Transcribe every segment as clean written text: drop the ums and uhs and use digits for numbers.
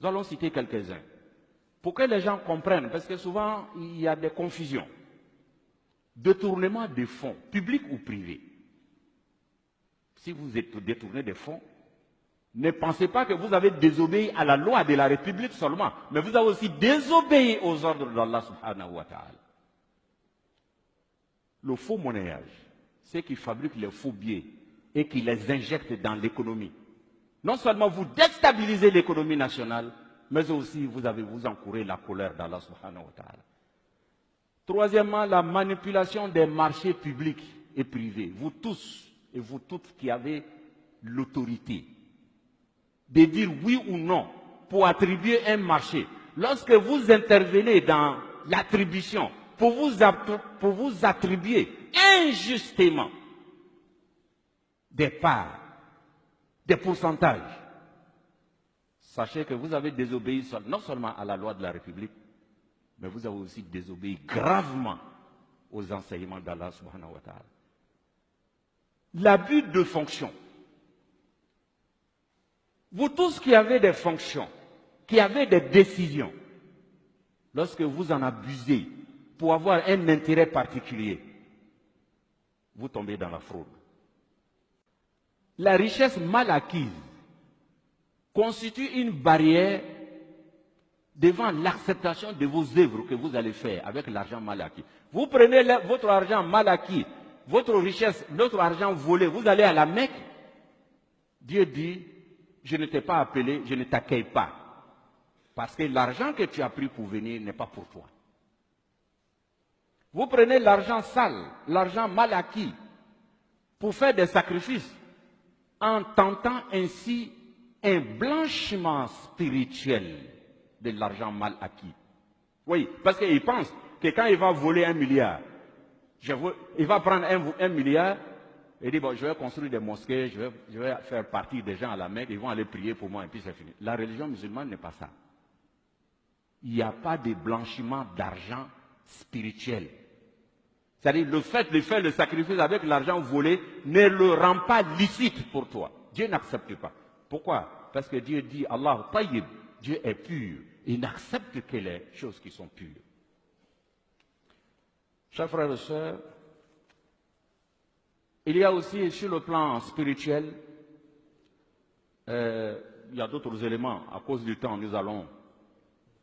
Nous allons citer quelques-uns. Pour que les gens comprennent, parce que souvent, il y a des confusions. Détournement des fonds, publics ou privés. Si vous détournez des fonds, ne pensez pas que vous avez désobéi à la loi de la République seulement, mais vous avez aussi désobéi aux ordres d'Allah subhanahu wa ta'ala. Le faux monnayage, ceux qui fabriquent les faux billets et qui les injectent dans l'économie. Non seulement vous déstabilisez l'économie nationale, mais aussi vous encourez la colère d'Allah subhanahu wa ta'ala. Troisièmement, la manipulation des marchés publics et privés. Vous tous et vous toutes qui avez l'autorité de dire oui ou non pour attribuer un marché. Lorsque vous intervenez dans l'attribution pour vous attribuer injustement des parts, des pourcentages, sachez que vous avez désobéi non seulement à la loi de la République, mais vous avez aussi désobéi gravement aux enseignements d'Allah subhanahu wa ta'ala. L'abus de fonction. Vous tous qui avez des fonctions, qui avez des décisions, lorsque vous en abusez pour avoir un intérêt particulier, vous tombez dans la fraude. La richesse mal acquise constitue une barrière devant l'acceptation de vos œuvres que vous allez faire avec l'argent mal acquis. Vous prenez votre argent mal acquis, votre richesse, notre argent volé, vous allez à la Mecque. Dieu dit, je ne t'ai pas appelé, je ne t'accueille pas. Parce que l'argent que tu as pris pour venir n'est pas pour toi. Vous prenez l'argent sale, l'argent mal acquis, pour faire des sacrifices, en tentant ainsi un blanchiment spirituel de l'argent mal acquis. Oui, parce qu'il pense que quand il va voler 1 milliard, il va prendre 1 milliard et dit, bon, je vais construire des mosquées, je vais faire partie des gens à la Mecque, ils vont aller prier pour moi et puis c'est fini. La religion musulmane n'est pas ça. Il n'y a pas de blanchiment d'argent spirituel. C'est-à-dire le fait de faire le sacrifice avec l'argent volé ne le rend pas licite pour toi. Dieu n'accepte pas. Pourquoi? Parce que Dieu dit, Allah tayyib, Dieu est pur. Il n'accepte que les choses qui sont pures. Chers frères et sœurs, il y a aussi sur le plan spirituel, il y a d'autres éléments. À cause du temps, nous allons,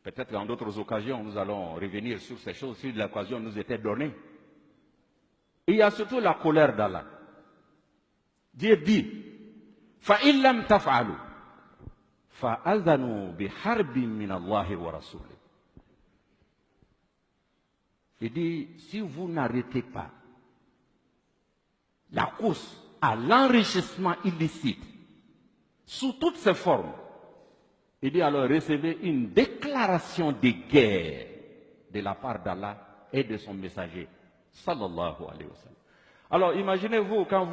peut-être en d'autres occasions, nous allons revenir sur ces choses si l'occasion nous était donnée. Il y a surtout la colère d'Allah. Dieu dit, فَإِن لَمْ تَفْعَلُوا فَأَذَنُوا بِحَرْبٍ مِّنَ اللَّهِ وَرَسُولِهِ. Il dit, si vous n'arrêtez pas la course à l'enrichissement illicite, sous toutes ses formes, il dit alors recevez une déclaration de guerre de la part d'Allah et de son messager, sallallahu alayhi wa sallam. Alors imaginez-vous quand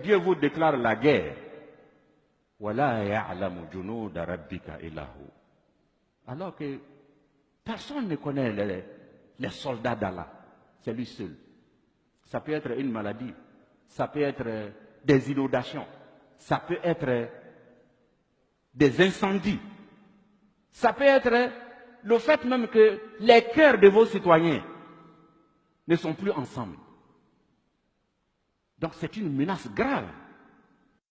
Dieu vous déclare la guerre, وَلَا يَعْلَمُ جُنُودَ رَبِّكَ إِلَّا هُوَ. Alors que personne ne connaît les soldats d'Allah, c'est lui seul. Ça peut être une maladie, ça peut être des inondations, ça peut être des incendies, ça peut être le fait même que les cœurs de vos citoyens ne sont plus ensemble. Donc c'est une menace grave.